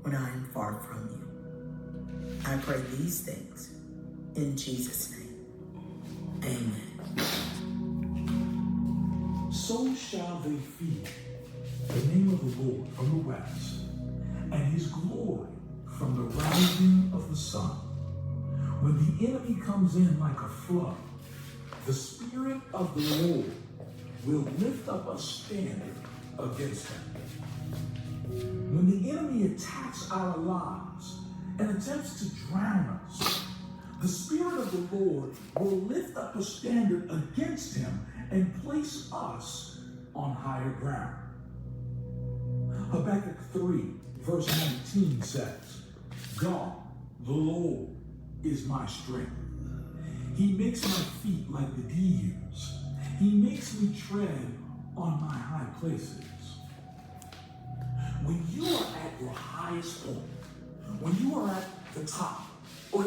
when I am far from you. I pray these things in Jesus' name. Amen. So shall they fear the name of the Lord from the west, and his glory from the rising of the sun. When the enemy comes in like a flood, the Spirit of the Lord will lift up a standard against him. When the enemy attacks our lives and attempts to drown us, the Spirit of the Lord will lift up a standard against him and place us on higher ground. Habakkuk 3, verse 19 says, God, the Lord, is my strength. He makes my feet like the deer's. He makes me tread on my high places. When you are at your highest point, when you are at the top, or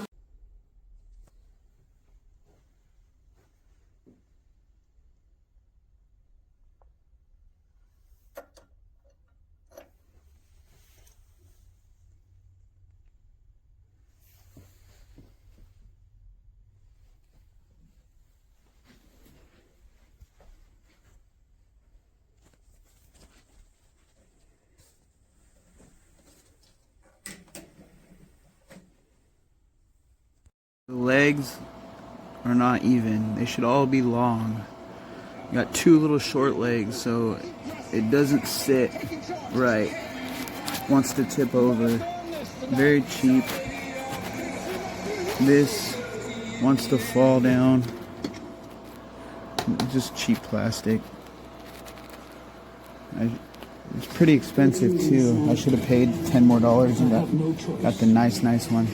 The legs are not even. They should all be long. You got two little short legs, so it doesn't sit right. Wants to tip over. Very cheap. This wants to fall down. Just cheap plastic. It's pretty expensive too. I should have paid $10 more and got the nice one.